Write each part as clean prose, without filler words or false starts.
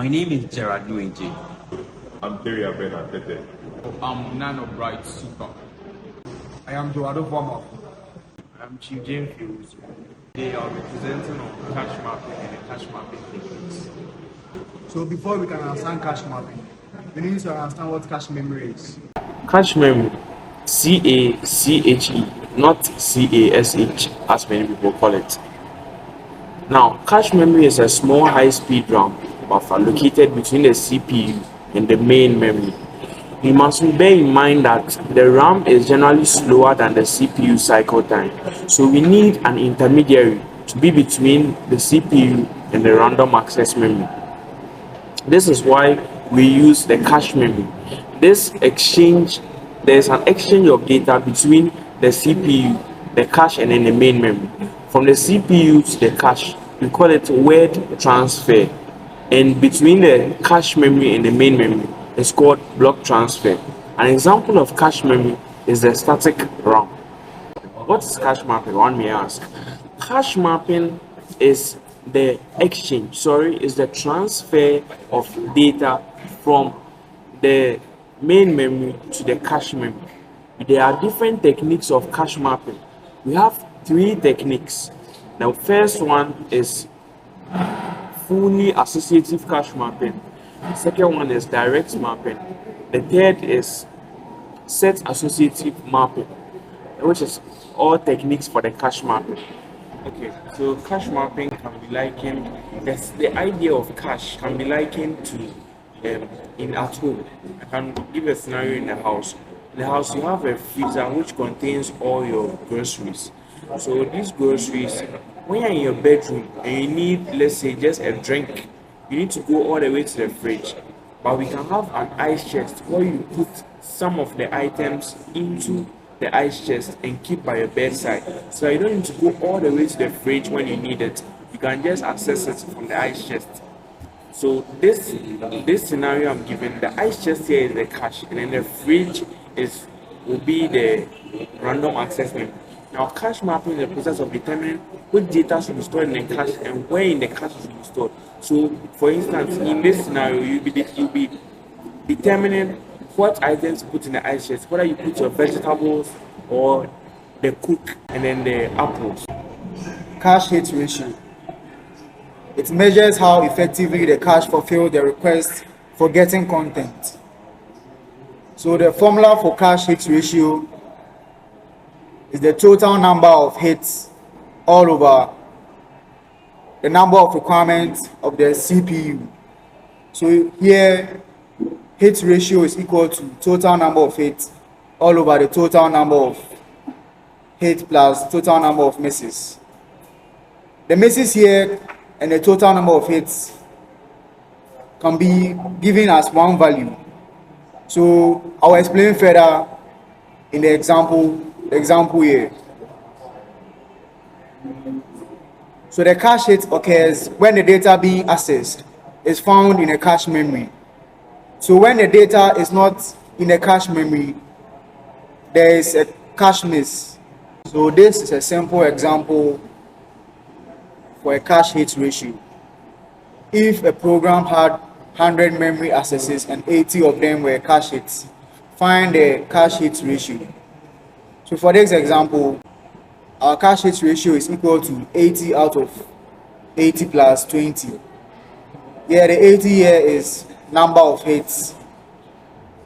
My name is Gerard Nweje. I'm Tawiah Tetteh. I'm Nanor Bright Suka. I am Adofo Amoafo. I'm Chief Gyamfi. They are representing on cash mapping and the cash mapping techniques. So before we can understand cache mapping, we need to understand what cache memory is. Cache memory, C-A-C-H-E, not C-A-S-H, as many people call it. Now, cache memory is a small high-speed RAM buffer located between the CPU and the main memory. You must bear in mind that the RAM is generally slower than the CPU cycle time, so we need an intermediary to be between the CPU and the random access memory. This is why we use the cache memory. There's an exchange of data between the CPU, the cache, and then the main memory. From the CPU to the cache, we call it word transfer, and between the cache memory and the main memory, it's called block transfer. An example of cache memory is the static RAM. What is cache mapping, one may ask? Cache mapping is the transfer of data from the main memory to the cache memory. There are different techniques of cache mapping. We have three techniques. The first one is fully associative cache mapping. The second one is direct mapping. The third is set associative mapping, which is all techniques for the cache mapping. Okay, so cache mapping can be likened, the idea of cache can be likened to at home. I can give a scenario in the house. In the house, you have a freezer which contains all your groceries. So these groceries, when you're in your bedroom and you need, let's say, just a drink, you need to go all the way to the fridge. But we can have an ice chest where you put some of the items into the ice chest and keep by your bedside, so you don't need to go all the way to the fridge when you need it. You can just access it from the ice chest. So this scenario I'm giving, the ice chest here is the cache, and then the fridge will be the random access memory. Now, cache mapping is the process of determining which data should be stored in the cache and where in the cache it should be stored. So, for instance, in this scenario, you'll be determining what items to put in the ice chest, whether you put your vegetables or the cook and then the apples. Cache hit ratio. It measures how effectively the cache fulfills the request for getting content. So the formula for cache hit ratio is the total number of hits all over the number of requirements of the CPU. So here, hit ratio is equal to total number of hits all over the total number of hits plus total number of misses. The misses here and the total number of hits can be given as one value. So I'll explain further in the example here. So the cache hit occurs when the data being accessed is found in a cache memory. So when the data is not in a cache memory, there is a cache miss. So this is a simple example for a cache hit ratio. If a program had 100 memory accesses and 80 of them were cache hits, find the cache hit ratio. So for this example, our cache hit ratio is equal to 80 out of 80 plus 20. Yeah, the 80 here is number of hits,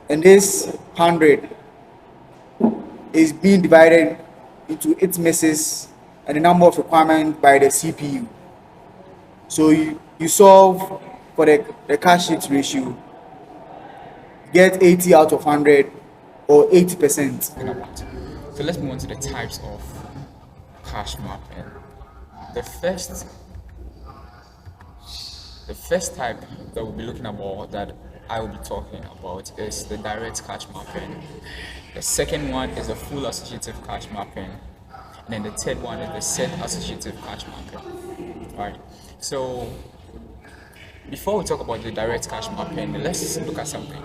and this 100 is being divided into its misses and the number of requirements by the CPU. So you solve for the cache hit ratio, get 80 out of 100 or 80%. So let's move on to the types of cache mapping. The first type that we'll be looking about, that I will be talking about, is the direct cache mapping. The second one is the full associative cache mapping, and then the third one is the set associative cache mapping. All right. So before we talk about the direct cache mapping, let's look at something.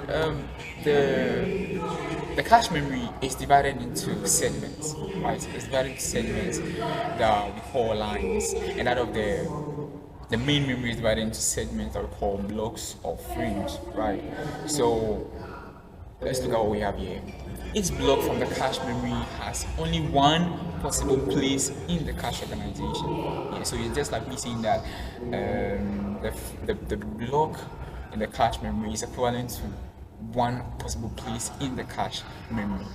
The cache memory is divided into segments, right? It's divided into segments that we call lines, and out of the the main memory is divided into segments that we call blocks or frames, right? So let's look at what we have here. Each block from the cache memory has only one possible place in the cache organization. Yeah, so it's just like me saying that the block in the cache memory is equivalent to one possible place in the cache memory.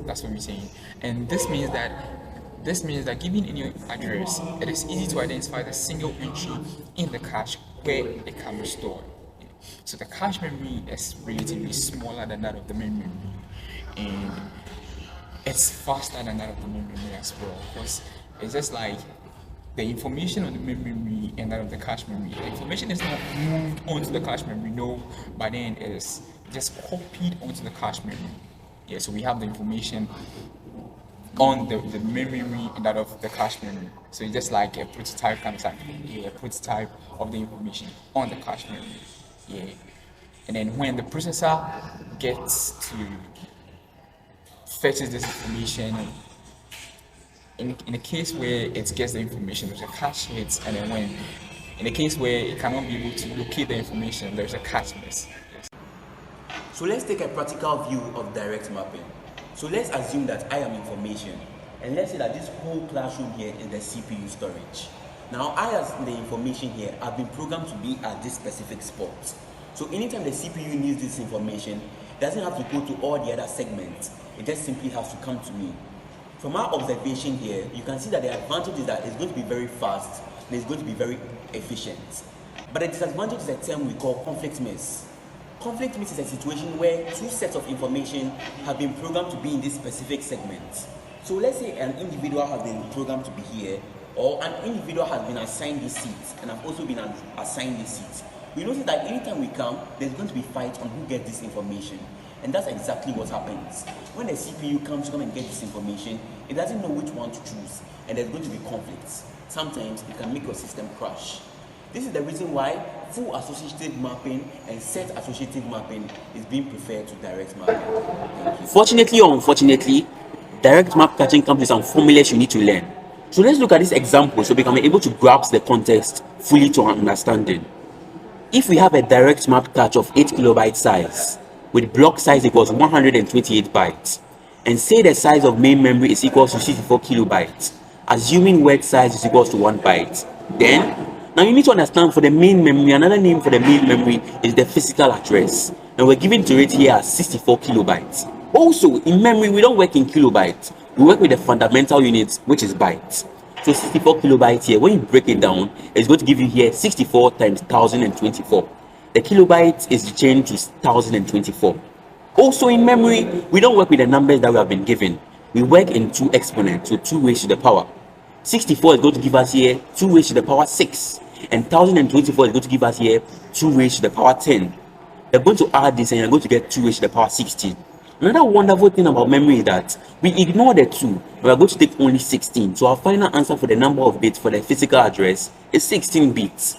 That's what we're saying. And this means that given any address, it is easy to identify the single entry in the cache where it can be stored. So the cache memory is relatively smaller than that of the main memory, and it's faster than that of the main memory as well, because it's just like the information on the main memory and that of the cache memory. The information is not moved onto the cache memory, no, but then it is just copied onto the cache memory. Yeah, so we have the information on the main memory and that of the cache memory. So it's just like a prototype kind of thing. Yeah, a prototype of the information on the cache memory. Yeah, and then when the processor fetches this information, in a case where it gets the information, there's a cache hit, and then when in a case where it cannot be able to locate the information, there's a cache miss. Yes. So let's take a practical view of direct mapping. So let's assume that I am information, and let's say that this whole classroom here is the CPU storage. Now I, as the information here, have been programmed to be at this specific spot. So anytime the CPU needs this information, it doesn't have to go to all the other segments. It just simply has to come to me. From our observation here, you can see that the advantage is that it's going to be very fast and it's going to be very efficient. But the disadvantage is a term we call conflict miss. Conflict miss is a situation where two sets of information have been programmed to be in this specific segment. So let's say an individual has been programmed to be here, or an individual has been assigned this seat, and I've also been assigned this seat. We notice that anytime we come, there's going to be fight on who gets this information. And that's exactly what happens. When the CPU comes to come and get this information, it doesn't know which one to choose, and there's going to be conflicts. Sometimes it can make your system crash. This is the reason why full associative mapping and set associative mapping is being preferred to direct mapping. Fortunately or unfortunately, direct map catching comes with some formulas you need to learn. So let's look at this example so we can be able to grasp the context fully to our understanding. If we have a direct map catch of 8 kilobyte size with block size equals 128 bytes, and say the size of main memory is equal to 64 kilobytes, assuming word size is equal to 1 byte, then now you need to understand for the main memory, another name for the main memory is the physical address, and we're given to it here as 64 kilobytes. Also, in memory, we don't work in kilobytes. We work with the fundamental units, which is bytes. So 64 kilobytes here, when you break it down, it's going to give you here 64 times 1024. The kilobytes is changed to 1024. Also in memory, we don't work with the numbers that we have been given. We work in 2 exponents, so 2 raised to the power. 64 is going to give us here 2 raised to the power 6. And 1024 is going to give us here 2 raised to the power 10. You're going to add this and you're going to get 2 raised to the power 16. Another wonderful thing about memory is that we ignore the 2. We are going to take only 16. So our final answer for the number of bits for the physical address is 16 bits.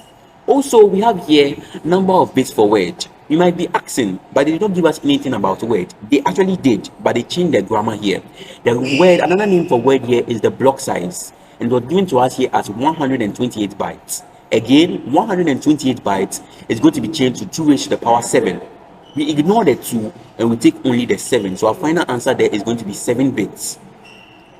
Also, we have here number of bits for word. You might be asking, but they did not give us anything about word. They actually did, but they changed the grammar here. The word, another name for word here is the block size, and it was given to us here as 128 bytes. Again, 128 bytes is going to be changed to 2 raised to the power 7. We ignore the 2 and we take only the 7. So our final answer there is going to be 7 bits.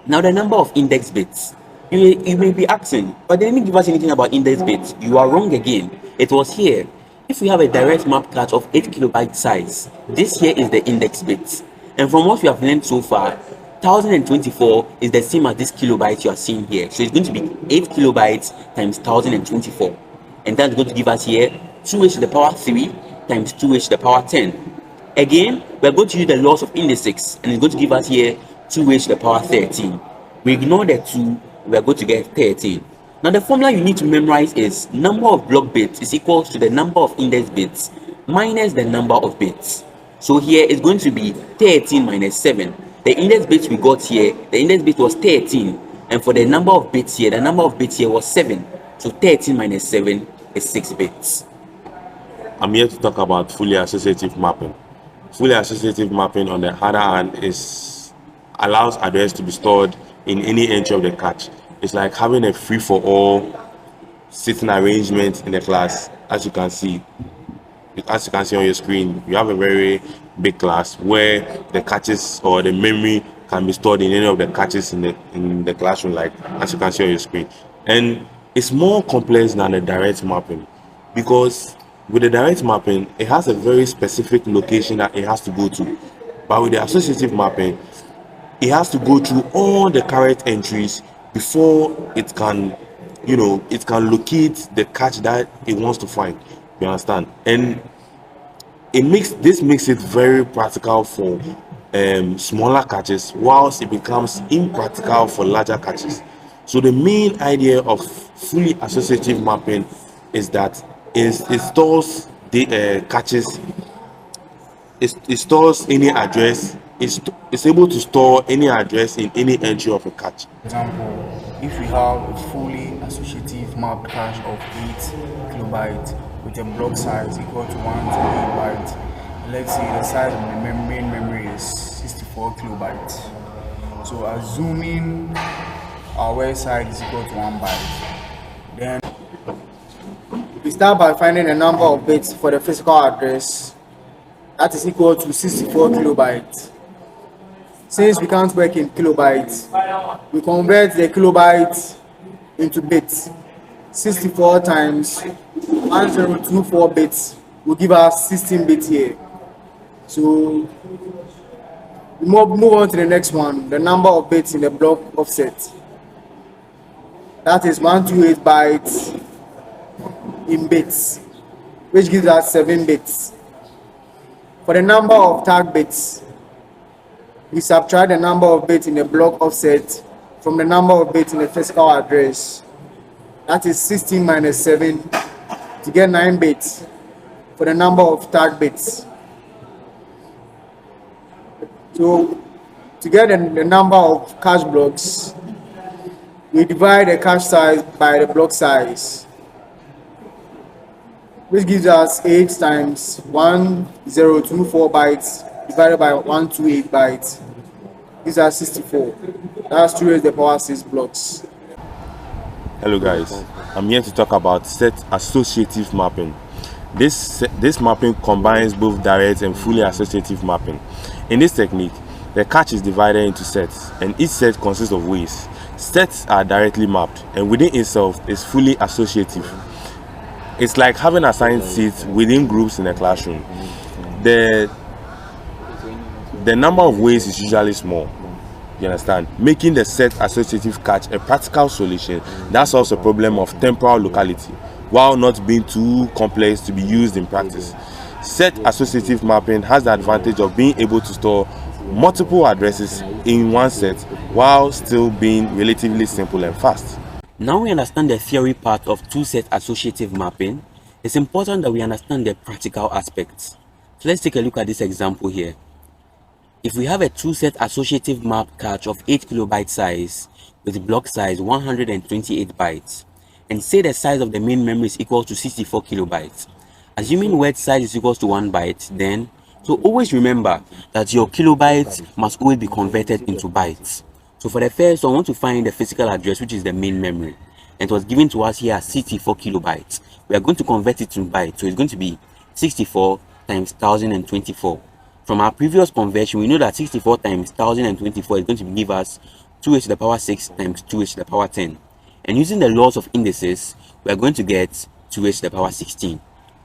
Now the number of index bits. You may be asking, but they didn't give us anything about index bits. You are wrong again. It was here. If we have a direct map catch of 8 kilobyte size, this here is the index bits. And from what we have learned so far, 1024 is the same as this kilobyte you are seeing here. So it's going to be 8 kilobytes times 1024. And that's going to give us here 2 raised to the power 3 times 2 raised to the power 10. Again, we're going to use the laws of indices, and it's going to give us here 2 raised to the power 13. We ignore the 2, we're going to get 13. Now the formula you need to memorize is number of block bits is equal to the number of index bits minus the number of bits. So here it's going to be 13 minus 7. The index bits we got here, the index bit was 13, and for the number of bits here, the number of bits here was 7. So 13 minus 7 is 6 bits. I'm here to talk about fully associative mapping. Fully associative mapping, on the other hand, allows address to be stored in any entry of the cache. It's like having a free-for-all sitting arrangement in the class. As you can see on your screen, you have a very big class where the catches or the memory can be stored in any of the catches in the classroom, like as you can see on your screen. And it's more complex than the direct mapping, because with the direct mapping, it has a very specific location that it has to go to. But with the associative mapping, it has to go through all the current entries before it can, it can locate the catch that it wants to find. You understand? And this makes it very practical for smaller catches, whilst it becomes impractical for larger catches. So the main idea of fully associative mapping is that it stores the catches. It stores any address. It's able to store any address in any entry of a catch. For example, if we have a fully associative mapped cache of 8 kilobytes with a block size equal to 1 to 8 bytes, let's say the size of the main memory is 64 kilobytes. So assuming our word size is equal to 1 byte, then we start by finding the number of bits for the physical address that is equal to 64 kilobytes. Since we can't work in kilobytes, we convert the kilobytes into bits. 64 times 1024 bits will give us 16 bits here. So we move on to the next one, the number of bits in the block offset. That is 128 bytes in bits, which gives us 7 bits. For the number of tag bits, we subtract the number of bits in the block offset from the number of bits in the physical address. That is 16 minus 7 to get 9 bits for the number of tag bits. So to get the number of cache blocks, we divide the cache size by the block size, which gives us 8 times 1024 bytes divided by 128 bytes. These are 64. That's 2 raised to the power 6 blocks. Hello guys, I'm here to talk about set associative mapping. This mapping combines both direct and fully associative mapping. In this technique, the cache is divided into sets, and each set consists of ways. Sets are directly mapped, and within itself is fully associative. It's like having assigned seats within groups in a classroom. The number of ways is usually small. You understand? Making the set associative cache a practical solution that solves the problem of temporal locality, while not being too complex to be used in practice. Set associative mapping has the advantage of being able to store multiple addresses in one set while still being relatively simple and fast. Now we understand the theory part of two-set associative mapping. It's important that we understand the practical aspects. So let's take a look at this example here. If we have a two-set associative map cache of 8 kilobyte size with block size 128 bytes, and say the size of the main memory is equal to 64 kilobytes, assuming word size is equal to 1 byte, then so always remember that your kilobytes must always be converted into bytes. So for the first, I want to find the physical address, which is the main memory, and it was given to us here as 64 kilobytes. We are going to convert it to bytes, so it's going to be 64 times 1024. From our previous conversion, we know that 64 times 1024 is going to give us 2 to the power 6 times 2 to the power 10. And using the laws of indices, we are going to get 2 to the power 16.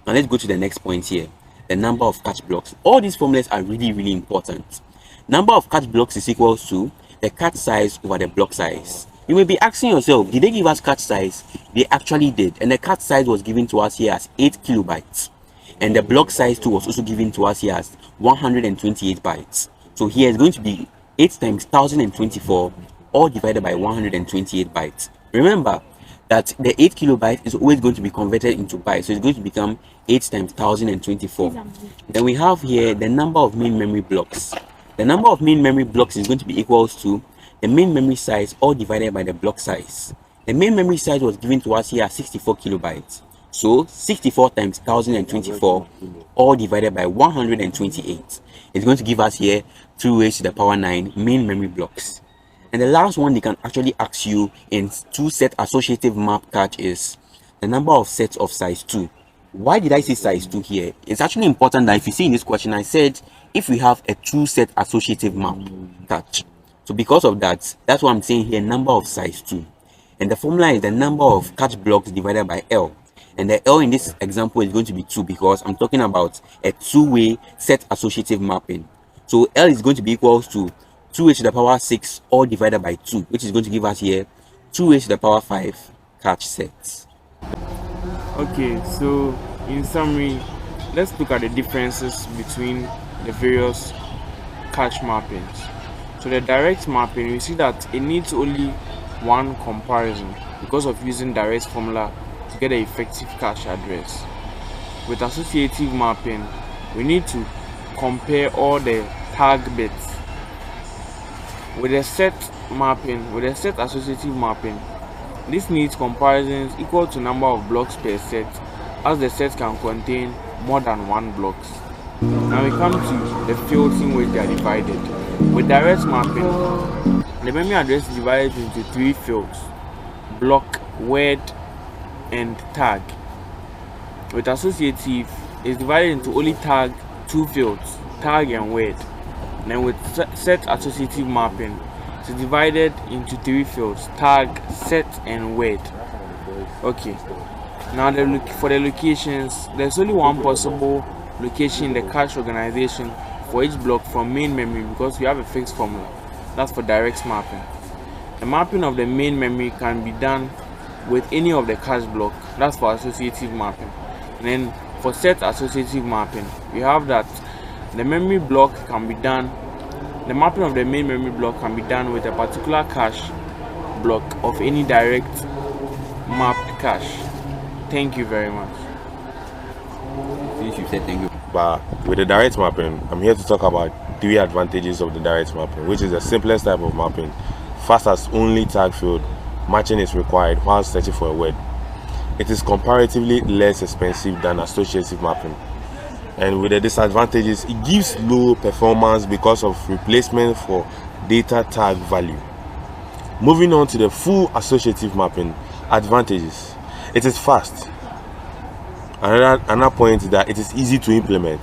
Now let's go to the next point here, the number of cache blocks. All these formulas are really important. Number of cache blocks is equal to the cache size over the block size. You may be asking yourself, did they give us cache size? They actually did, and the cache size was given to us here as 8 kilobytes. And the block size too was also given to us here as 128 bytes. So here is going to be 8 times 1024 all divided by 128 bytes. Remember that the 8 kilobyte is always going to be converted into bytes, so it's going to become 8 times 1024. Then we have here the number of main memory blocks. The number of main memory blocks is going to be equals to the main memory size all divided by the block size. The main memory size was given to us here as 64 kilobytes. So 64 times 1024 all divided by 128 is going to give us here 2 raised to the power 9 main memory blocks. And the last one they can actually ask you in two-set associative map cache is the number of sets of size 2. Why did I say size 2 here? It's actually important that if you see in this question, I said if we have a 2-set associative map catch. So because of that, that's what I'm saying here, number of size 2. And the formula is the number of catch blocks divided by L. And the L in this example is going to be 2 because I'm talking about a 2-way set associative mapping. So L is going to be equals to 2a to the power 6 all divided by 2, which is going to give us here 2a to the power 5 catch sets. Okay, so in summary, let's look at the differences between the various catch mappings. So the direct mapping, we see that it needs only one comparison because of using direct formula to get an effective catch address. With associative mapping, we need to compare all the tag bits. With a set mapping, with a set associative mapping, this needs comparisons equal to number of blocks per set, as the set can contain more than one blocks. Now we come to the fields in which they are divided. With direct mapping, the memory address is divided into 3 fields: block, word, and tag. With associative, it's divided into only 2 fields, tag and word. And then with set associative mapping, it's divided into 3 fields: tag, set, and word. Okay, now for the locations, there's only one possible location in the cache organization for each block from main memory because we have a fixed formula. That's for direct mapping. The mapping of the main memory can be done with any of the cache block. That's for associative mapping. And then for set associative mapping, we have that the memory block can be done, the mapping of the main memory block can be done with a particular cache block of any direct mapped cache. Thank you very much. Since you said thank you. But with the direct mapping, I'm here to talk about 3 advantages of the direct mapping, which is the simplest type of mapping. First, as only tag field matching is required while searching for a word. It is comparatively less expensive than associative mapping. And with the disadvantages, it gives low performance because of replacement for data tag value. Moving on to the full associative mapping advantages. It is fast. Another point is that it is easy to implement.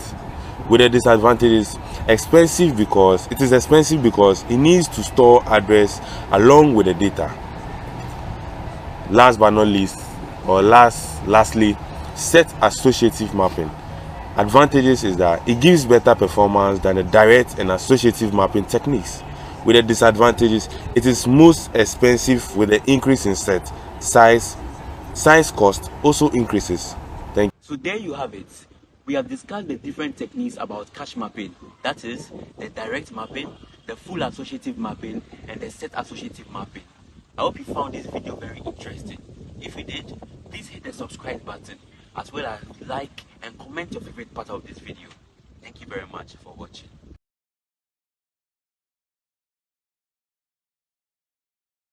With the disadvantages, expensive because it needs to store address along with the data. Last but not least, or lastly, set associative mapping. Advantages is that it gives better performance than the direct and associative mapping techniques. With the disadvantages, it is most expensive with the increase in set size cost also increases. Thank you. So there you have it. We have discussed the different techniques about cache mapping. That is the direct mapping, the full associative mapping, and the set associative mapping. I hope you found this video very interesting. If you did, please hit the subscribe button as well as like and comment your favorite part of this video. Thank you very much for watching.